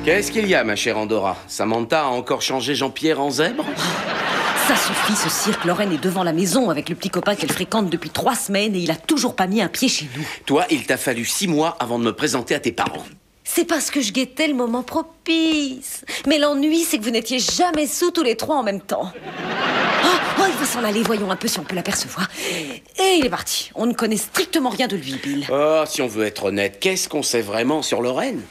Qu'est-ce qu'il y a, ma chère Andorra? Samantha a encore changé Jean-Pierre en zèbre? Ça suffit, ce cirque. Lorraine est devant la maison avec le petit copain qu'elle fréquente depuis 3 semaines et il a toujours pas mis un pied chez nous. Toi, il t'a fallu 6 mois avant de me présenter à tes parents. C'est parce que je guettais le moment propice. Mais l'ennui, c'est que vous n'étiez jamais sous tous les 3 en même temps. Oh, il va s'en aller, voyons un peu si on peut l'apercevoir. Et il est parti. On ne connaît strictement rien de lui, Bill. Oh, si on veut être honnête, qu'est-ce qu'on sait vraiment sur Lorraine?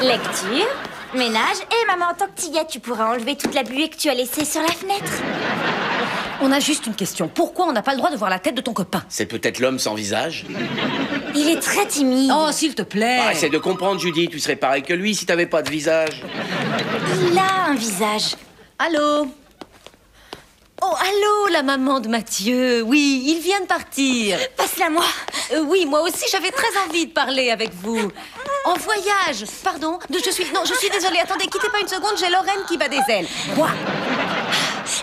Lecture, ménage et maman, en tant que tillette, tu pourras enlever toute la buée que tu as laissée sur la fenêtre. On a juste une question. Pourquoi on n'a pas le droit de voir la tête de ton copain? C'est peut-être l'homme sans visage? Il est très timide. Oh, s'il te plaît. Essaie de comprendre, Judy. Tu serais pareil que lui si t'avais pas de visage. Il a un visage. Allô? Oh, allô, la maman de Mathieu. Oui, il vient de partir. Passe-la moi. Oui, moi aussi, j'avais très envie de parler avec vous. En voyage. Pardon, je suis désolée. Attendez, quittez pas une seconde, j'ai Lorraine qui bat des ailes. Quoi?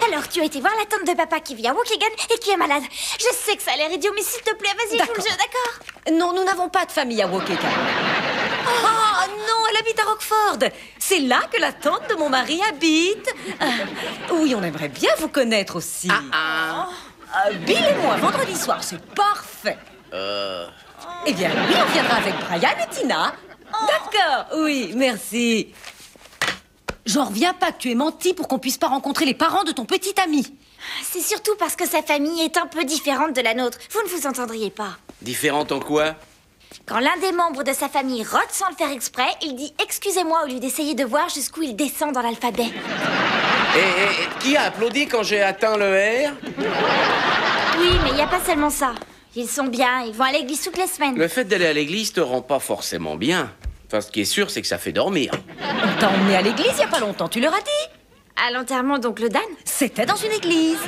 Alors, tu as été voir la tante de papa qui vit à Waukegan et qui est malade. Je sais que ça a l'air idiot, mais s'il te plaît, vas-y, joue le jeu, d'accord? Non, nous n'avons pas de famille à Waukegan. Oh non, elle habite à Rockford. C'est là que la tante de mon mari habite. Oui, on aimerait bien vous connaître aussi. Bill et moi, vendredi soir, c'est parfait. Eh bien, oui, on viendra avec Brian et Tina. D'accord, oui, merci. J'en reviens pas que tu aies menti pour qu'on puisse pas rencontrer les parents de ton petit ami. C'est surtout parce que sa famille est un peu différente de la nôtre. Vous ne vous entendriez pas. Différente en quoi? Quand l'un des membres de sa famille rote sans le faire exprès, il dit « excusez-moi » au lieu d'essayer de voir jusqu'où il descend dans l'alphabet. Et qui a applaudi quand j'ai atteint le R? Oui, mais il n'y a pas seulement ça. Ils sont bien, ils vont à l'église toutes les semaines. Le fait d'aller à l'église te rend pas forcément bien. Enfin, ce qui est sûr, c'est que ça fait dormir. On t'a emmené à l'église il y a pas longtemps, tu leur as dit? À l'enterrement d'oncle Dan? C'était dans une église.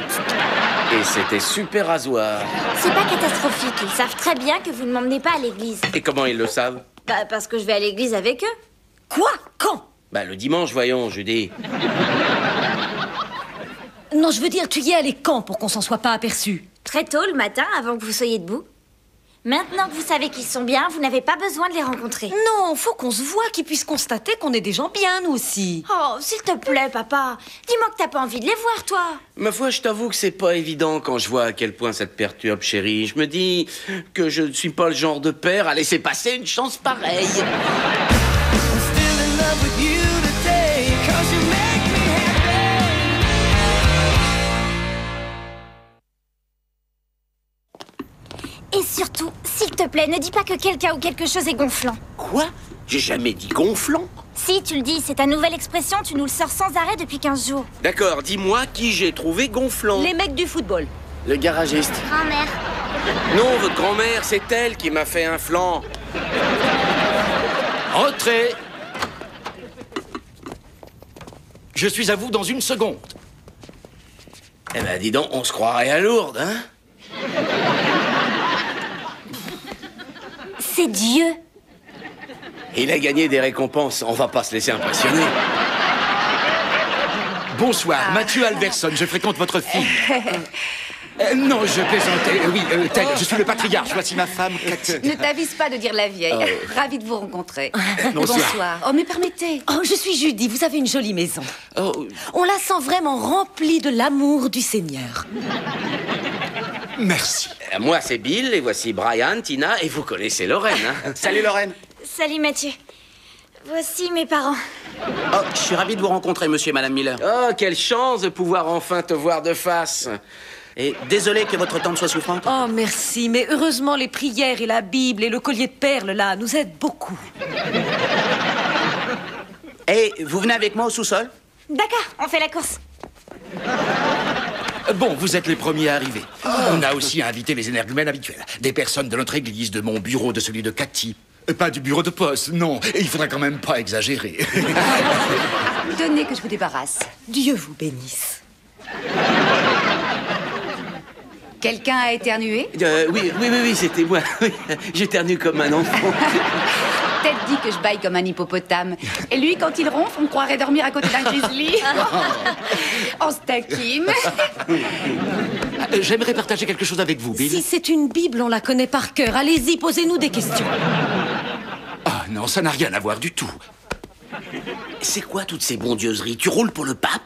Et c'était super rasoir. C'est pas catastrophique, ils savent très bien que vous ne m'emmenez pas à l'église. Et comment ils le savent? Bah, parce que je vais à l'église avec eux. Quoi? Quand? Bah, le dimanche, voyons, Judy. Non, je veux dire, tu y es allé quand pour qu'on s'en soit pas aperçu? Très tôt le matin, avant que vous soyez debout. Maintenant que vous savez qu'ils sont bien, vous n'avez pas besoin de les rencontrer. Non, faut qu'on se voit, qu'ils puissent constater qu'on est des gens bien, nous aussi. Oh, s'il te plaît, papa. Dis-moi que t'as pas envie de les voir, toi. Ma foi, je t'avoue que c'est pas évident quand je vois à quel point ça te perturbe, chérie. Je me dis que je ne suis pas le genre de père à laisser passer une chance pareille. Et surtout, s'il te plaît, ne dis pas que quelqu'un ou quelque chose est gonflant. Quoi? J'ai jamais dit gonflant. Si, tu le dis, c'est ta nouvelle expression, tu nous le sors sans arrêt depuis 15 jours. D'accord, dis-moi qui j'ai trouvé gonflant. Les mecs du football. Le garagiste. Grand-mère. Non, votre grand-mère, c'est elle qui m'a fait un flanc. Retrait. Je suis à vous dans une seconde. Eh ben, dis donc, on se croirait à Lourdes, hein? C'est Dieu. Il a gagné des récompenses, on va pas se laisser impressionner. Bonsoir, Mathieu Alverson, je fréquente votre fille. Non, je plaisantais. Oui, tel, je suis le patriarche. Voici ma femme, Cathy. Ne t'avise pas de dire la vieille. Ravie de vous rencontrer. Bonsoir. Oh, mais permettez. Oh, je suis Judy, vous avez une jolie maison. Oh, On la sent vraiment remplie de l'amour du Seigneur. Merci. moi, c'est Bill, et voici Brian, Tina, et vous connaissez Lorraine, hein? Salut, Lorraine. Salut, Mathieu. Voici mes parents. Oh, je suis ravi de vous rencontrer, monsieur et madame Miller. Oh, quelle chance de pouvoir enfin te voir de face. Et désolé que votre tante soit souffrante. Oh, merci, mais heureusement, les prières et la Bible et le collier de perles, là, nous aident beaucoup. Et vous venez avec moi au sous-sol? D'accord, on fait la course. Bon, vous êtes les premiers à arriver. On a aussi invité les énergumènes habituels. Des personnes de notre église, de mon bureau, de celui de Cathy. Pas du bureau de poste, non. Et il faudra quand même pas exagérer. Donnez que je vous débarrasse. Dieu vous bénisse. Quelqu'un a éternué? Oui, c'était moi. J'éternue comme un enfant. Peut-être dit que je baille comme un hippopotame. Et lui, quand il ronfle, on croirait dormir à côté d'un grizzly. On se taquine. J'aimerais partager quelque chose avec vous, Bill. Si c'est une Bible, on la connaît par cœur. Allez-y, posez-nous des questions. Ah non, ça n'a rien à voir du tout. C'est quoi toutes ces bondieuseries? Tu roules pour le pape?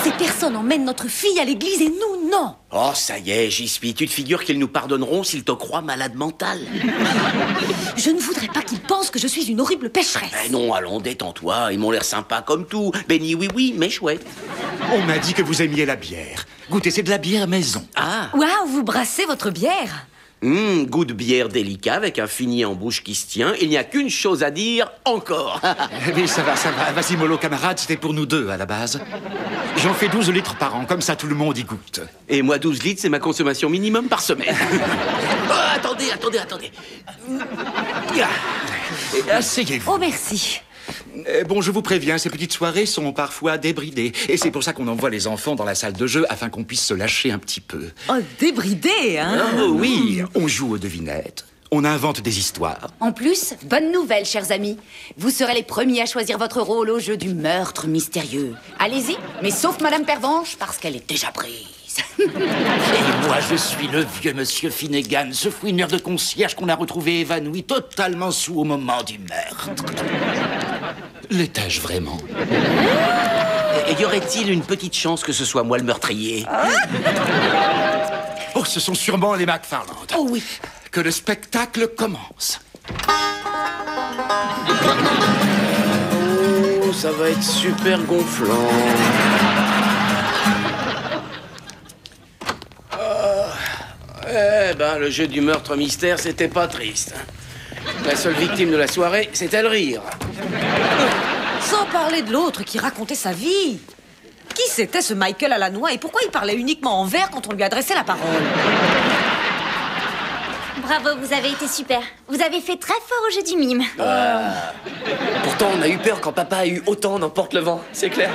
Ces personnes emmènent notre fille à l'église et nous, non. Oh, ça y est, j'y suis. Tu te figures qu'ils nous pardonneront s'ils te croient malade mental? Je ne voudrais pas qu'ils pensent que je suis une horrible pécheresse. Eh non, allons, détends-toi. Ils m'ont l'air sympas comme tout. Béni, oui, oui, mais chouette. On m'a dit que vous aimiez la bière. Goûtez, c'est de la bière maison. Ah, Waouh, vous brassez votre bière. goût de bière délicat avec un fini en bouche qui se tient. Il n'y a qu'une chose à dire, encore. Mais ça va. Vas-y, mollo, camarade, c'était pour nous deux, à la base. J'en fais 12 litres par an, comme ça tout le monde y goûte. Et moi, 12 litres, c'est ma consommation minimum par semaine. Oh, attendez. Asseyez-vous. Oh, merci. Bon, je vous préviens, ces petites soirées sont parfois débridées. Et c'est pour ça qu'on envoie les enfants dans la salle de jeu, afin qu'on puisse se lâcher un petit peu. Oh, débridé, hein. Oh oui, on joue aux devinettes. On invente des histoires. En plus, bonne nouvelle, chers amis. Vous serez les premiers à choisir votre rôle au jeu du meurtre mystérieux. Allez-y, mais sauf Madame Pervenche, parce qu'elle est déjà prise. Et moi, je suis le vieux monsieur Finnegan, ce fouineur de concierge qu'on a retrouvé évanoui, totalement sous au moment du meurtre. L'étais-je vraiment? Et y aurait-il une petite chance que ce soit moi le meurtrier? Oh, ce sont sûrement les McFarland. Oh oui. Que le spectacle commence. Oh, ça va être super gonflant. Le jeu du meurtre mystère, c'était pas triste. La seule victime de la soirée, c'était le rire. Sans parler de l'autre qui racontait sa vie. Qui c'était ce Michael à la noix et pourquoi il parlait uniquement en vers quand on lui adressait la parole? Bravo, vous avez été super. Vous avez fait très fort au jeu du mime. Pourtant, on a eu peur quand papa a eu autant n'emporte le vent, c'est clair.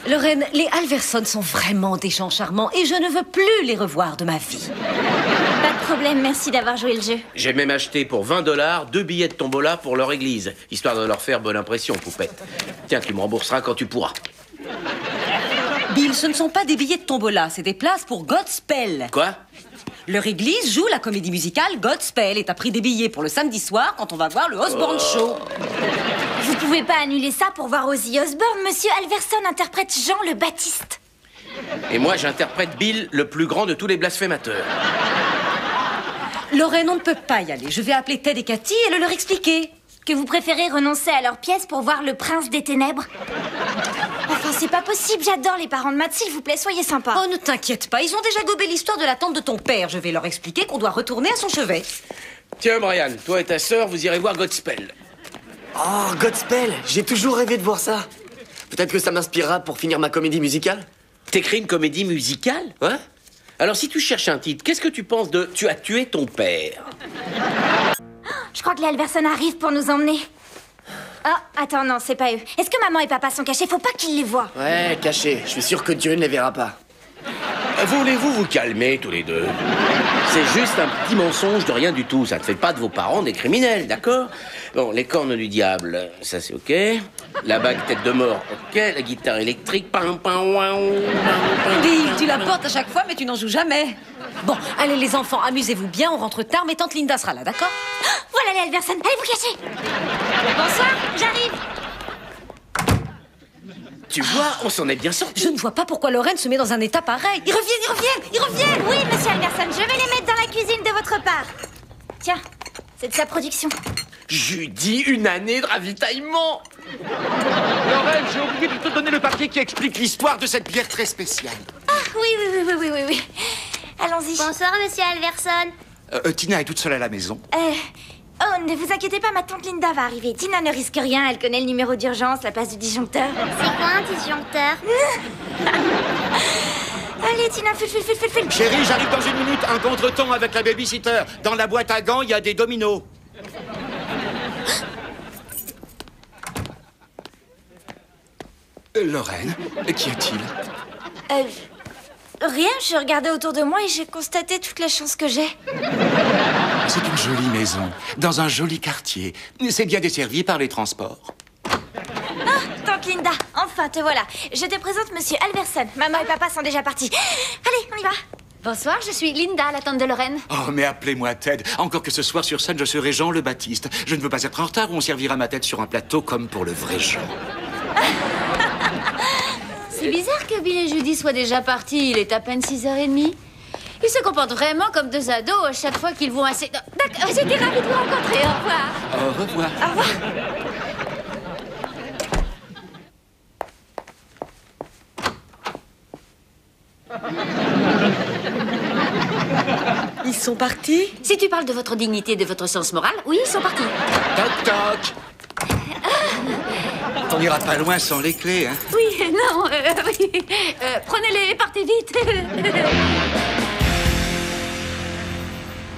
Lorraine, les Alverson sont vraiment des gens charmants et je ne veux plus les revoir de ma vie. Pas de problème, merci d'avoir joué le jeu. J'ai même acheté pour 20 $, 2 billets de tombola pour leur église, histoire de leur faire bonne impression, poupette. Tiens, tu me rembourseras quand tu pourras. Bill, ce ne sont pas des billets de tombola, c'est des places pour Godspell. Quoi? Leur église joue la comédie musicale Godspell et t'as pris des billets pour le samedi soir quand on va voir le Osborne Show. Vous pouvez pas annuler ça pour voir Ozzy Osbourne. Monsieur Alverson interprète Jean le Baptiste. Et moi, j'interprète Bill, le plus grand de tous les blasphémateurs. Lorraine, on ne peut pas y aller. Je vais appeler Ted et Cathy et le leur expliquer. Que vous préférez renoncer à leur pièce pour voir Le Prince des Ténèbres? Enfin, c'est pas possible, j'adore les parents de Matt, s'il vous plaît, soyez sympa. Oh, ne t'inquiète pas, ils ont déjà gobé l'histoire de la tante de ton père. Je vais leur expliquer qu'on doit retourner à son chevet. Tiens, Brian, toi et ta sœur, vous irez voir Godspell. Oh, Godspell, j'ai toujours rêvé de voir ça. Peut-être que ça m'inspirera pour finir ma comédie musicale. T'écris une comédie musicale? Ouais. Alors, si tu cherches un titre, qu'est-ce que tu penses de « Tu as tué ton père » ? Je crois que les Alverson arrivent pour nous emmener. Oh, attends, non, c'est pas eux. Est-ce que maman et papa sont cachés? Faut pas qu'ils les voient. Ouais, caché. Je suis sûr que Dieu ne les verra pas. Voulez-vous vous calmer, tous les deux? C'est juste un petit mensonge de rien du tout. Ça ne fait pas de vos parents des criminels, d'accord? Bon, les cornes du diable, ça c'est ok. La bague tête de mort, ok. La guitare électrique, pam, pam, waouh, pam, Bill, tu la portes à chaque fois, mais tu n'en joues jamais. Bon, allez les enfants, amusez-vous bien, on rentre tard, mais tante Linda sera là, d'accord? Voilà les Alverson, allez vous cacher. Bonsoir, j'arrive. Tu vois, on s'en est bien sorti. Je ne vois pas pourquoi Lorraine se met dans un état pareil. Ils reviennent. Oui, monsieur Alverson, je vais les mettre dans la cuisine de votre part. Tiens, c'est de sa production. Judy, une année de ravitaillement. Lorraine, j'ai oublié de te donner le papier qui explique l'histoire de cette bière très spéciale. Ah, oui. Allons-y. Bonsoir, monsieur Alverson. Tina est toute seule à la maison. Oh, ne vous inquiétez pas, ma tante Linda va arriver. Tina ne risque rien, elle connaît le numéro d'urgence, la place du disjoncteur. C'est quoi un disjoncteur? Allez, Tina, file. Chérie, j'arrive dans 1 minute, un contretemps avec la babysitter. Dans la boîte à gants, il y a des dominos. Lorraine, qu'y a-t-il? Rien, je regardais autour de moi et j'ai constaté toute la chance que j'ai. C'est une jolie maison, dans un joli quartier. C'est bien desservi par les transports. Ah, tante Donc Linda, enfin te voilà. Je te présente Monsieur Alverson. Maman et papa sont déjà partis. Allez, on y va. Bonsoir, je suis Linda, la tante de Lorraine. Oh, mais appelez-moi Ted. Encore que ce soir sur scène, je serai Jean le Baptiste. Je ne veux pas être en retard ou on servira ma tête sur un plateau comme pour le vrai Jean. C'est bizarre que Bill et Judy soient déjà partis. Il est à peine 6h30. Ils se comportent vraiment comme deux ados à chaque fois qu'ils vont assez... D'accord, j'étais ravie de vous rencontrer. Au revoir. Au revoir. Au revoir. Ils sont partis? Si tu parles de votre dignité et de votre sens moral, oui, ils sont partis. Toc toc. On n'ira pas loin sans les clés, hein. Oui, non, oui. Prenez-les, partez vite.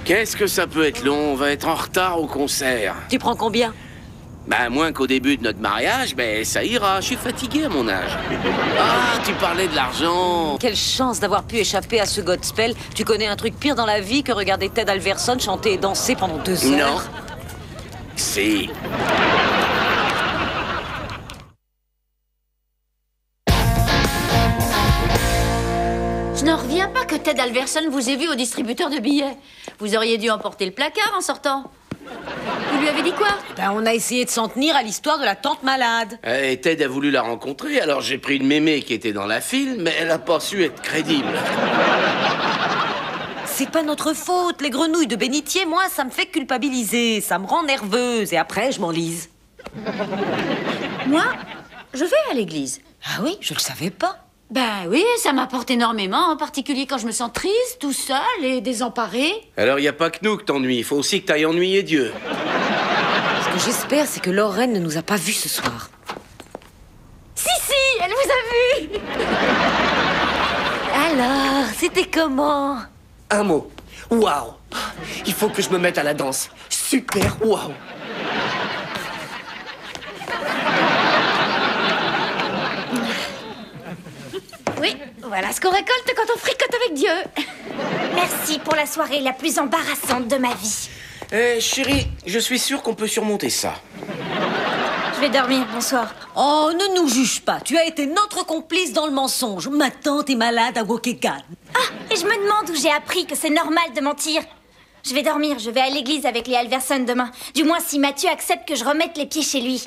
Qu'est-ce que ça peut être long? On va être en retard au concert. Tu prends combien? Bah, moins qu'au début de notre mariage, mais ça ira. Je suis fatigué à mon âge. Ah, tu parlais de l'argent. Quelle chance d'avoir pu échapper à ce Godspell. Tu connais un truc pire dans la vie que regarder Ted Alverson chanter et danser pendant 2 heures? Non. Si. Je n'en reviens pas que Ted Alverson vous ait vu au distributeur de billets. Vous auriez dû emporter le placard en sortant. Vous lui avez dit quoi? Ben, on a essayé de s'en tenir à l'histoire de la tante malade. Et Ted a voulu la rencontrer, alors j'ai pris une mémé qui était dans la file, mais elle a pas su être crédible. C'est pas notre faute. Les grenouilles de bénitier, moi, ça me fait culpabiliser. Ça me rend nerveuse et après, je m'enlise. Moi, je vais à l'église. Ah oui, je le savais pas. Ben oui, ça m'apporte énormément, en particulier quand je me sens triste, tout seul et désemparé. Alors y a pas que nous que t'ennuies, il faut aussi que t'ailles ennuyer Dieu. Ce que j'espère, c'est que Lorraine ne nous a pas vus ce soir. Si, elle vous a vu. Alors, c'était comment? Un mot. Waouh. Il faut que je me mette à la danse. Super, waouh. Oui, voilà ce qu'on récolte quand on fricote avec Dieu. Merci pour la soirée la plus embarrassante de ma vie. Chérie, je suis sûr qu'on peut surmonter ça. Je vais dormir, bonsoir. Oh, ne nous juge pas. Tu as été notre complice dans le mensonge. Ma tante est malade à Waukegan. Ah, et je me demande où j'ai appris que c'est normal de mentir. Je vais dormir, je vais à l'église avec les Alverson demain. Du moins si Mathieu accepte que je remette les pieds chez lui.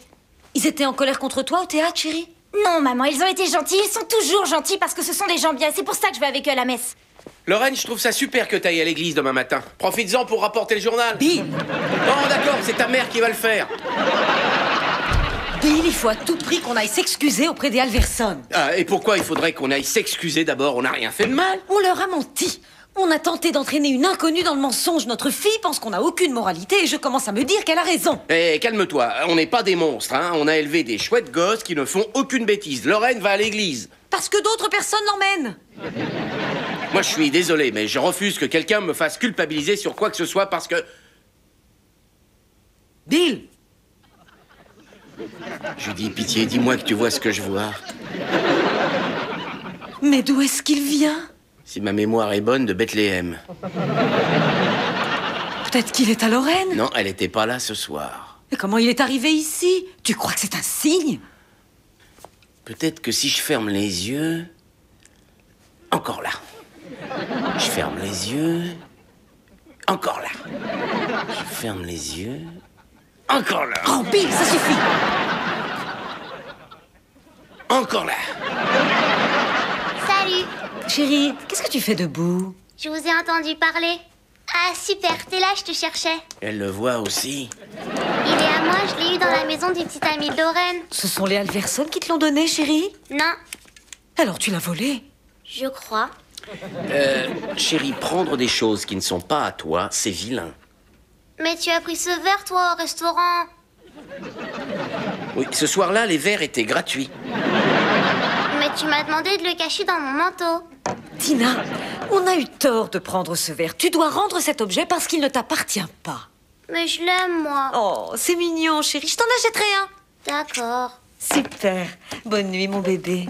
Ils étaient en colère contre toi au théâtre, chérie? Non, maman, ils ont été gentils. Ils sont toujours gentils parce que ce sont des gens bien. C'est pour ça que je vais avec eux à la messe. Lorraine, je trouve ça super que t'ailles à l'église demain matin. Profites-en pour rapporter le journal. Bill! Non, d'accord, c'est ta mère qui va le faire. Bill, il faut à tout prix qu'on aille s'excuser auprès des Alverson. Ah, et pourquoi il faudrait qu'on aille s'excuser d'abord? On n'a rien fait de mal. On leur a menti. On a tenté d'entraîner une inconnue dans le mensonge. Notre fille pense qu'on n'a aucune moralité et je commence à me dire qu'elle a raison. Eh, calme-toi, on n'est pas des monstres, hein. On a élevé des chouettes gosses qui ne font aucune bêtise. Lorraine va à l'église. Parce que d'autres personnes l'emmènent. Moi, je suis désolé, mais je refuse que quelqu'un me fasse culpabiliser sur quoi que ce soit parce que... Bill! Judy, pitié, dis-moi que tu vois ce que je vois. Mais d'où est-ce qu'il vient? Si ma mémoire est bonne, de Bethléem. Peut-être qu'il est à Lorraine? Non, elle était pas là ce soir. Mais comment il est arrivé ici? Tu crois que c'est un signe? Peut-être que si je ferme les yeux... Encore là. Je ferme les yeux... Encore là. Je ferme les yeux... Encore là. Oh, Bill, ça suffit! Encore là. Salut. Chérie, qu'est-ce que tu fais debout? Je vous ai entendu parler. Ah, super, t'es là, je te cherchais. Elle le voit aussi. Il est à moi, je l'ai eu dans la maison du petit ami de Lorraine. Ce sont les Alverson qui te l'ont donné, chérie? Non, Alors tu l'as volé? je crois. Chérie, prendre des choses qui ne sont pas à toi, c'est vilain. Mais tu as pris ce verre, toi, au restaurant. Oui, ce soir-là, les verres étaient gratuits. Mais tu m'as demandé de le cacher dans mon manteau. Tina, on a eu tort de prendre ce verre. Tu dois rendre cet objet parce qu'il ne t'appartient pas. Mais je l'aime, moi. Oh, c'est mignon, chérie. Je t'en achèterai un. D'accord. Super. Bonne nuit, mon bébé.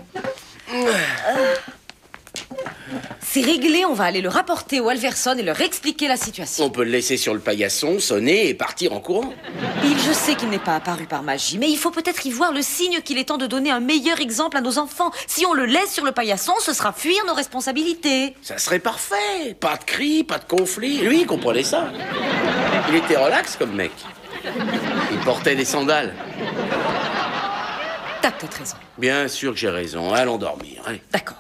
C'est réglé, on va aller le rapporter au Alverson et leur expliquer la situation. On peut le laisser sur le paillasson, sonner et partir en courant. Bill, je sais qu'il n'est pas apparu par magie, mais il faut peut-être y voir le signe qu'il est temps de donner un meilleur exemple à nos enfants. Si on le laisse sur le paillasson, ce sera fuir nos responsabilités. Ça serait parfait. Pas de cris, pas de conflit. Lui, il comprenait ça. Il était relax comme mec. Il portait des sandales. T'as peut-être raison. Bien sûr que j'ai raison. Allons dormir. Allez. D'accord.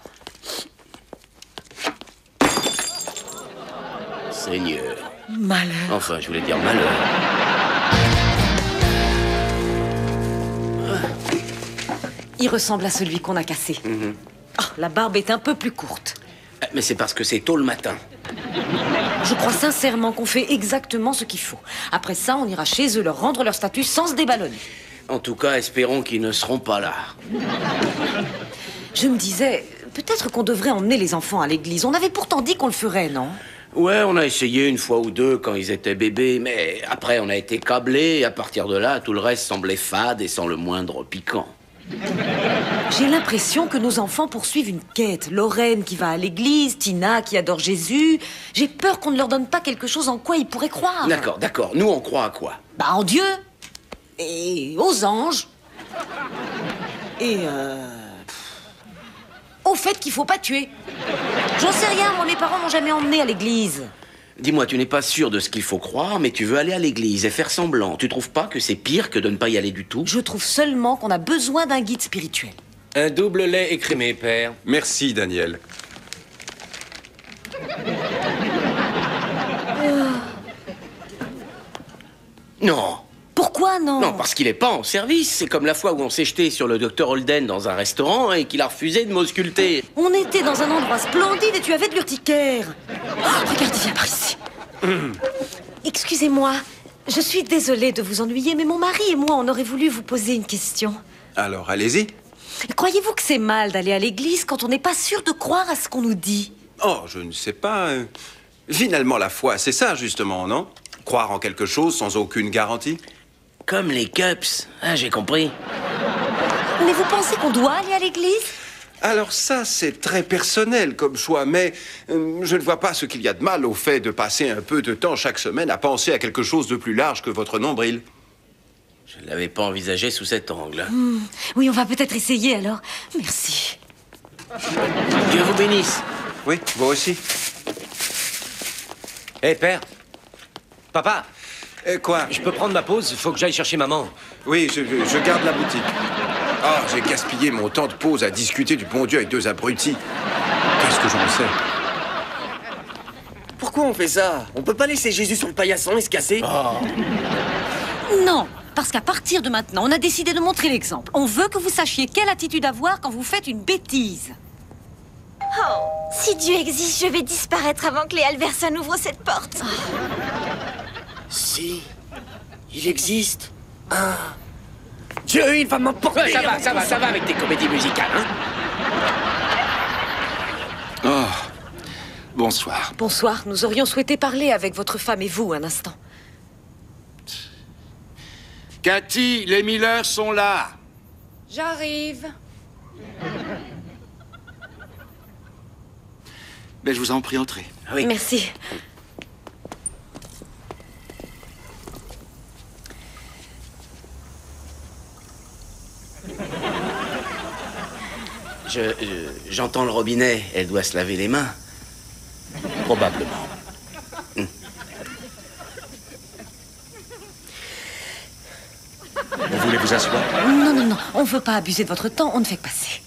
Seigneur. Malheur. Enfin, je voulais dire malheur. Il ressemble à celui qu'on a cassé. Oh, la barbe est un peu plus courte. Mais c'est parce que c'est tôt le matin. Je crois sincèrement qu'on fait exactement ce qu'il faut. Après ça, on ira chez eux leur rendre leur statut sans se déballonner. En tout cas, espérons qu'ils ne seront pas là. Je me disais, peut-être qu'on devrait emmener les enfants à l'église. On avait pourtant dit qu'on le ferait, non? Ouais, on a essayé une fois ou deux quand ils étaient bébés, mais après on a été câblés et à partir de là, tout le reste semblait fade et sans le moindre piquant. J'ai l'impression que nos enfants poursuivent une quête. Lorraine qui va à l'église, Tina qui adore Jésus. J'ai peur qu'on ne leur donne pas quelque chose en quoi ils pourraient croire. D'accord. Nous, on croit à quoi? Bah, en Dieu. Et aux anges. Et au fait qu'il faut pas tuer. J'en sais rien, moi mes parents m'ont jamais emmené à l'église. Dis-moi, tu n'es pas sûr de ce qu'il faut croire, mais tu veux aller à l'église et faire semblant. Tu trouves pas que c'est pire que de ne pas y aller du tout? Je trouve seulement qu'on a besoin d'un guide spirituel. Un double lait écrémé, père. Merci, Daniel. Non. Pourquoi non? Non, parce qu'il est pas en service. C'est comme la fois où on s'est jeté sur le docteur Holden dans un restaurant et qu'il a refusé de m'ausculter. On était dans un endroit splendide et tu avais de l'urticaire. Oh, regarde, il vient par ici. Excusez-moi, je suis désolée de vous ennuyer, mais mon mari et moi, on aurait voulu vous poser une question. Alors, allez-y. Croyez-vous que c'est mal d'aller à l'église quand on n'est pas sûr de croire à ce qu'on nous dit? Oh, je ne sais pas. Finalement, la foi, c'est ça, justement, non? Croire en quelque chose sans aucune garantie? Comme les cups. Ah, j'ai compris. Mais vous pensez qu'on doit aller à l'église? Alors ça, c'est très personnel comme choix, mais je ne vois pas ce qu'il y a de mal au fait de passer un peu de temps chaque semaine à penser à quelque chose de plus large que votre nombril. Je ne l'avais pas envisagé sous cet angle. Oui, on va peut-être essayer alors. Merci. Dieu vous bénisse. Oui, vous aussi. Hé, père. Papa. Quoi? Je peux prendre ma pause? Il faut que j'aille chercher maman. Oui, je garde la boutique. Ah, j'ai gaspillé mon temps de pause à discuter du bon Dieu avec deux abrutis. Qu'est-ce que j'en sais? Pourquoi on fait ça? On peut pas laisser Jésus sur le paillasson et se casser? Non, parce qu'à partir de maintenant, on a décidé de montrer l'exemple. On veut que vous sachiez quelle attitude avoir quand vous faites une bêtise. Oh, si Dieu existe, je vais disparaître avant que les Alverson ouvrent cette porte. Si, il existe. Dieu, il va m'emporter. Ouais, ça va avec tes comédies musicales, hein? Oh, bonsoir. Bonsoir, nous aurions souhaité parler avec votre femme et vous un instant. Cathy, les Miller sont là. J'arrive. Ben, je vous en prie, entrez. Oui. Merci. J'entends le robinet. Elle doit se laver les mains. Probablement. Vous voulez vous asseoir? Non, on ne veut pas abuser de votre temps, on ne fait que passer.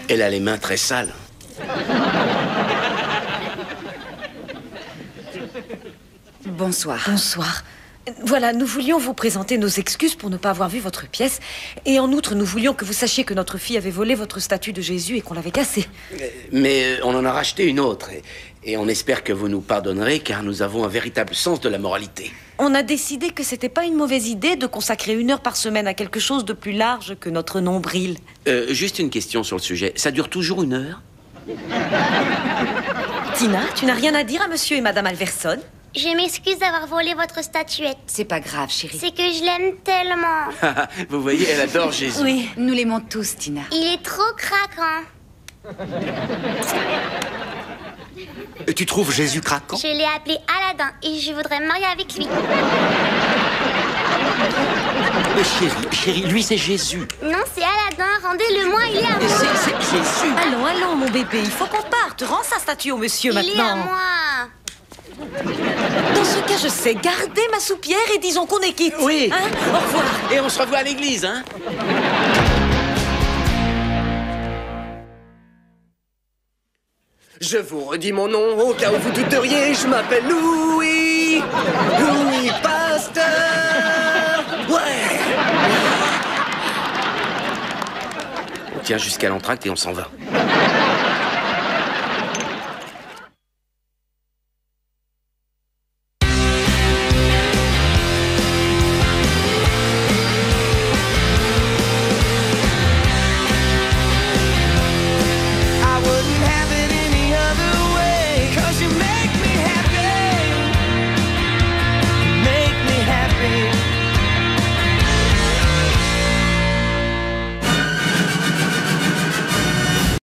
Elle a les mains très sales. Bonsoir. Bonsoir. Voilà, nous voulions vous présenter nos excuses pour ne pas avoir vu votre pièce. Et en outre, nous voulions que vous sachiez que notre fille avait volé votre statue de Jésus et qu'on l'avait cassée. Mais on en a racheté une autre. Et on espère que vous nous pardonnerez, car nous avons un véritable sens de la moralité. On a décidé que c'était pas une mauvaise idée de consacrer 1 heure par semaine à quelque chose de plus large que notre nombril. Juste une question sur le sujet. Ça dure toujours 1 heure? Tina, tu n'as rien à dire à monsieur et madame Alverson? Je m'excuse d'avoir volé votre statuette. C'est pas grave, chérie. C'est que je l'aime tellement. Vous voyez, elle adore Jésus. Oui, nous l'aimons tous, Tina. Il est trop craquant. Tu trouves Jésus craquant? Je l'ai appelé Aladdin et je voudrais me marier avec lui. Chérie, lui c'est Jésus. Non, c'est Aladdin. Rendez-le-moi, il est à moi. C'est Jésus. Allons, allons, mon bébé, il faut qu'on parte. Rends sa statue au monsieur Il est à maintenant. moi. Dans ce cas, je sais, gardez ma soupière et disons qu'on est quitte. Oui. Hein? Au revoir. Et on se revoit à l'église, hein? Je vous redis mon nom au cas où vous douteriez, je m'appelle Louis. Louis Pasteur. Ouais. On tient jusqu'à l'entracte et on s'en va.